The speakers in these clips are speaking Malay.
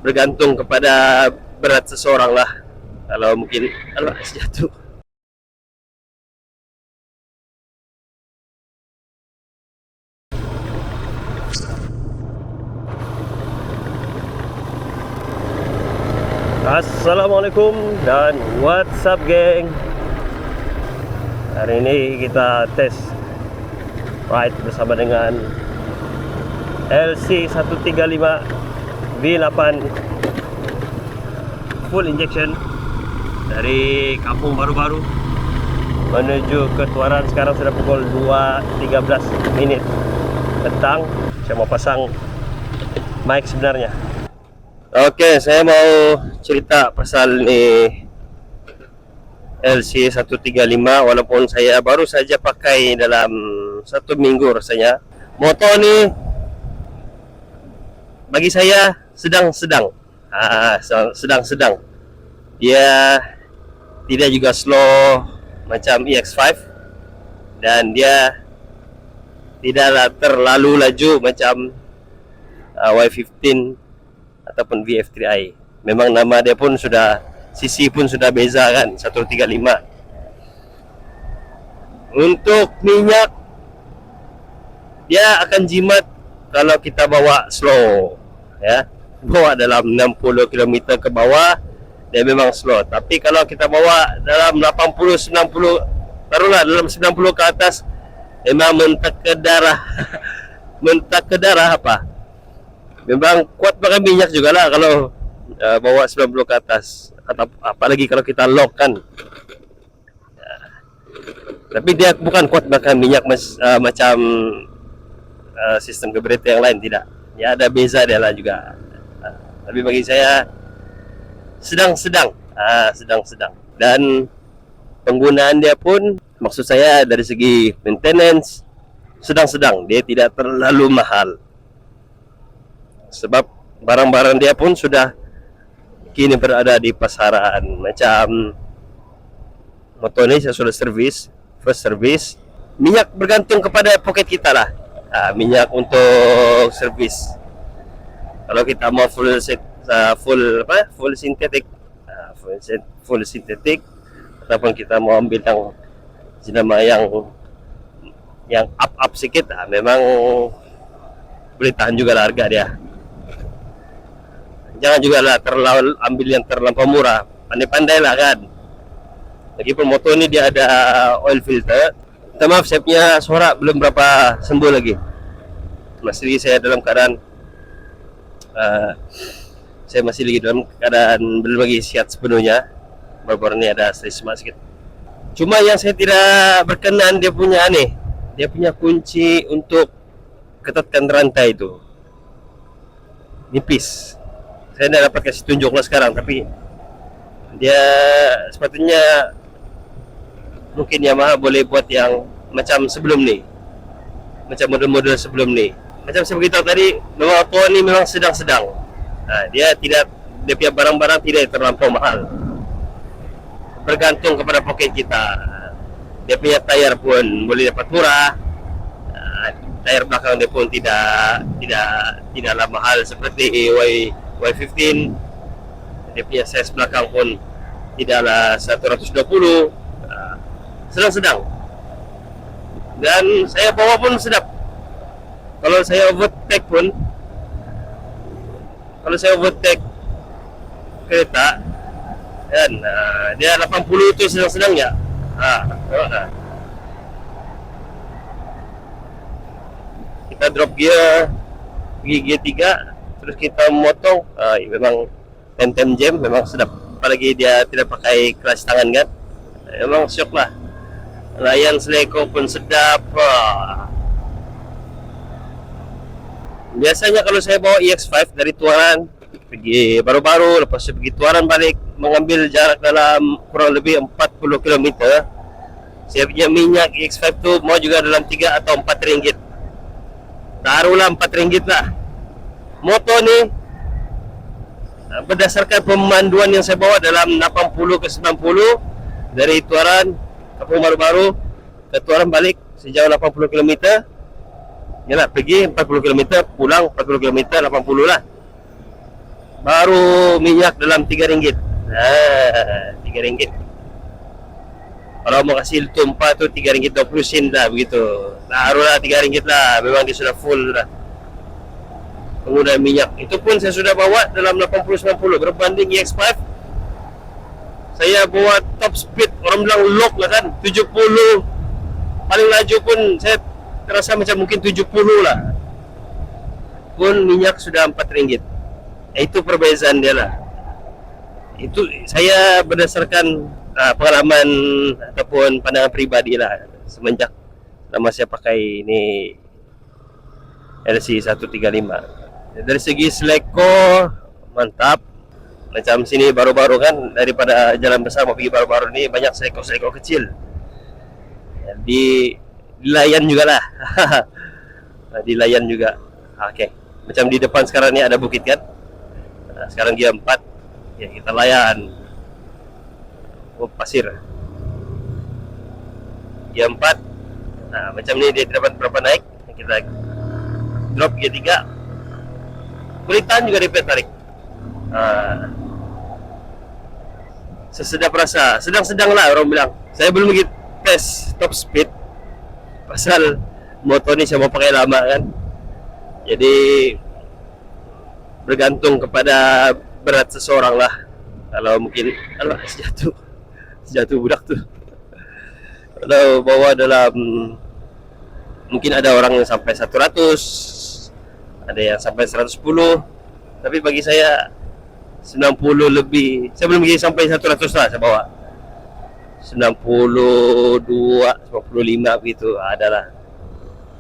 bergantung kepada berat seseorang lah. Kalau mungkin jatuh. Assalamualaikum dan what's up geng. Hari ini kita tes ride bersama dengan LC135 V8 full injection dari Kampung Baru-Baru menuju ke Tuaran. Sekarang sudah pukul 2.13 petang. Saya mau pasang mic sebenarnya. Oke, saya mau cerita pasal nih LC135. Walaupun saya baru saja pakai dalam 1 minggu rasanya. Motor nih bagi saya sedang-sedang. Sedang-sedang. Dia tidak juga slow macam EX5 dan dia tidaklah terlalu laju macam Y15 ataupun VF3i. Memang nama dia pun sudah, CC pun sudah beza kan, 135. Untuk minyak, dia akan jimat kalau kita bawa slow, ya. Bawa dalam 60 km ke bawah, dia memang slow. Tapi kalau kita bawa dalam 80, 90, taruhlah dalam 90 ke atas, memang mentak ke darah. Mentak ke darah apa? Memang kuat pakai minyak juga lah kalau bawa 90 ke atas. Apalagi kalau kita lock kan. Tapi dia bukan kuat pakai minyak macam sistem geberit yang lain, tidak. Ya ada beza dia lah juga. Tapi bagi saya sedang-sedang. Sedang-sedang. Dan penggunaan dia pun, maksud saya dari segi maintenance, sedang-sedang. Dia tidak terlalu mahal. Sebab barang-barang dia pun sudah kini berada di pasaran. Macam motor ini saya sudah servis, first service. Minyak bergantung kepada poket kita lah. Minyak untuk servis. Kalau kita mau full sintetik, full sintetik, ataupun kita mau ambil yang jenama yang up sedikit, memang boleh tahan juga lah harga dia. Jangan juga lah terlalu ambil yang terlampau murah. Pandai-pandai lah kan. Lagipun motor ini dia ada oil filter. Minta maaf, saya punya suara belum berapa sembuh lagi. Masih saya dalam keadaan saya masih lagi dalam keadaan belum lagi sihat sepenuhnya. Baru-baru ini ada stresma sedikit. Cuma yang saya tidak berkenan dia punya dia punya kunci untuk ketatkan rantai itu nipis. Saya tidak dapat kasih tunjuk lah sekarang, tapi dia sepatutnya mungkin Yamaha boleh buat yang macam sebelum ni, macam model-model sebelum ni. Macam saya beritahu tadi, memang motor ni memang sedang-sedang. Dia punya barang-barang tidak terlampau mahal, bergantung kepada poket kita. Dia punya tayar pun boleh dapat murah. Tayar belakang dia pun tidaklah mahal seperti Y15. Dia punya size belakang pun tidaklah 120. Sedang-sedang. Dan saya bawa pun sedap. Kalau saya overtake kereta dan dia 80 itu sedang-sedang ya. Kita drop gear pergi gear 3, terus kita motong, memang tem jam memang sedap. Apalagi dia tidak pakai clutch tangan kan, memang syok lah. Layan seleko pun sedap. Biasanya kalau saya bawa EX5 dari Tuaran pergi Baru-Baru, lepas itu pergi Tuaran balik, mengambil jarak dalam kurang lebih 40 km, saya punya minyak EX5 tu mau juga dalam 3 atau 4 ringgit. Taruhlah 4 ringgit lah. Motor ni berdasarkan pemanduan yang saya bawa dalam 80 ke 90 dari Tuaran Kampung Baru-Baru ke Tuaran balik sejauh 80 km. Yalah, pergi 40 km, pulang 40 km, 80 lah. baru minyak dalam RM3. Nah, RM3. Kalau mau kasih tumpah tuh RM3.20 lah begitu. Taruhlah RM3 lah, memang dia sudah full sudah. Penggunaan minyak itu pun saya sudah bawa dalam 80-90 berbanding EX5. Saya bawa top speed, orang bilang lock lah kan, 70. Paling laju pun saya terasa macam mungkin 70 lah. Pun minyak sudah RM4. Itu perbezaan dia lah. Itu saya berdasarkan pengalaman ataupun pandangan pribadi lah, semenjak lama saya pakai ini LC135. Dari segi seleko mantap. Macam sini baru-baru kan, daripada jalan besar mau pergi baru-baru ni banyak seleko-seleko kecil. Dilayan juga lah. Dilayan juga. Okey. Macam di depan sekarang ni ada bukit kan. Sekarang dia 4. Ya, kita layan. Oh, pasir. Dia 4. Nah, macam ni dia dapat berapa naik. Kita drop dia 3. Kulitan juga dia tarik. Sesedap rasa. Sedang-sedang lah orang bilang. Saya belum lagi tes top speed. Pasal motor ni saya mau pakai lama kan. Jadi bergantung kepada berat seseorang lah. Kalau mungkin sejatuh budak tu. Kalau bawa dalam, mungkin ada orang yang sampai 100, ada yang sampai 110. Tapi bagi saya 90 lebih. Saya belum pergi sampai 100 lah saya bawa. 92, 95 begitu adalah.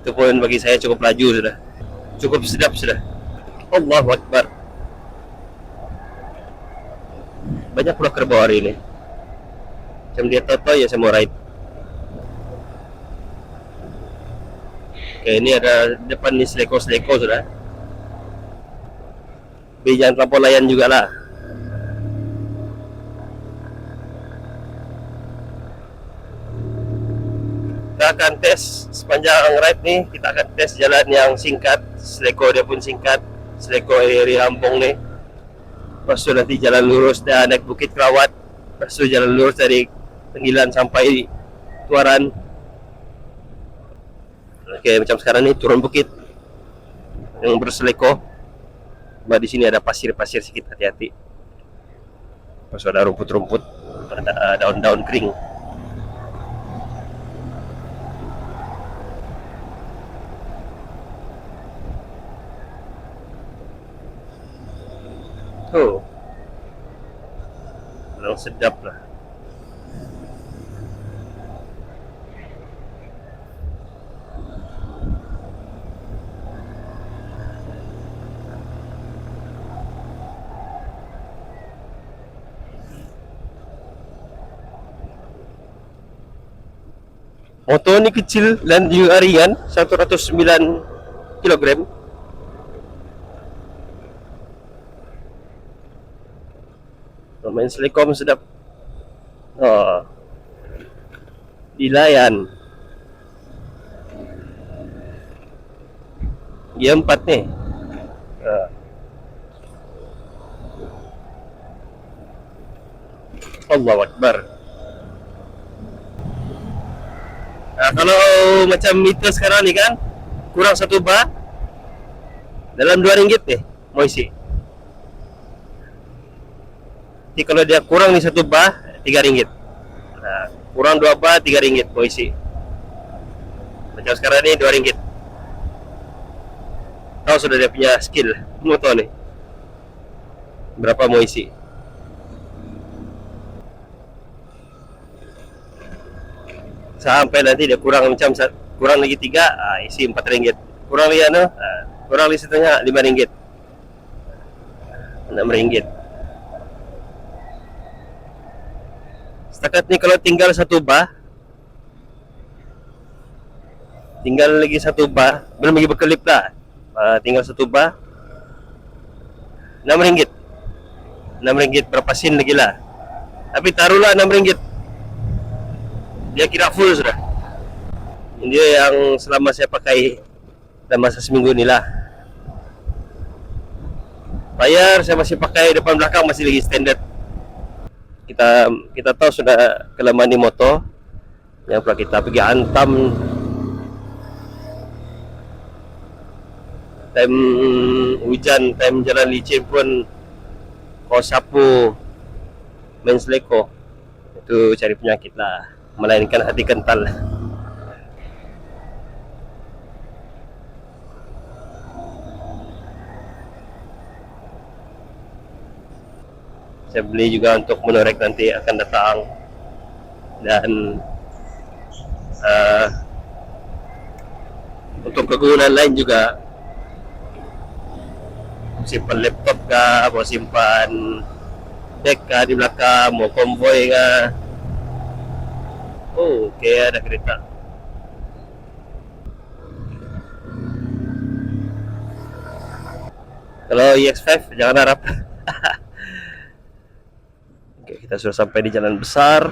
Itu pun bagi saya cukup laju sudah. Cukup sedap sudah. Allahu Akbar. Banyak pula kerbau hari ini. Macam dia tahu ya saya mau ride. Oke, ini ada depan ni seleko-seleko sudah. Jangan terlampau layan juga lah. Kita akan tes sepanjang ride ni. Kita akan tes jalan yang singkat. Seleko dia pun singkat. Seleko area Ampong ni. Lepas tu nanti jalan lurus dan naik Bukit Kerawat. Lepas tu jalan lurus dari Tenggilan sampai Tuaran. Okey, macam sekarang ni turun bukit yang berseleko. Di sini ada pasir-pasir sikit, hati-hati. Lepas ada rumput-rumput, ada daun-daun kering. Oh, memang sedap lah. Motor ni kecil dan juga ringan, 109 kg. Main selekom sedap. Oh, dilayan. Dia 4 ni. Allahu Akbar. Kalau macam meter sekarang ni kan, kurang 1 bar dalam RM2 ni mau isi. Jadi kalau dia kurang ni 1 bar, RM3. Kurang 2 bar, RM3 mau isi. Macam sekarang ni RM2. Tahu sudah dia punya skill motor ni. Berapa mau isi. Sampai nanti dia kurang macam kurang lagi 3, isi RM4. Kurang lagi kurang lagi setengah, RM5. RM6. Setakat ni kalau tinggal 1 bar, tinggal lagi 1 bar, belum lagi berkelip lah. Tinggal 1 bar, RM6. RM6 berapa sen lagi lah. Tapi taruhlah RM6. Dia kira full sudah. Dia yang selama saya pakai dalam masa seminggu ni lah. layar saya masih pakai depan belakang masih lagi standard. Kita tahu sudah kelemahan di moto yang pernah kita pergi hantam time hujan, time jalan licin pun kau sapu main seleko itu cari penyakit lah, melainkan hati kental. Saya beli juga untuk menorek nanti akan datang, dan untuk kegunaan lain juga, simpan laptop kah, mau simpan deck kah di belakang, mau konvoy kah. Oh, oke, ada kereta. Kalau EX5 jangan harap. Oke, kita sudah sampai di jalan besar.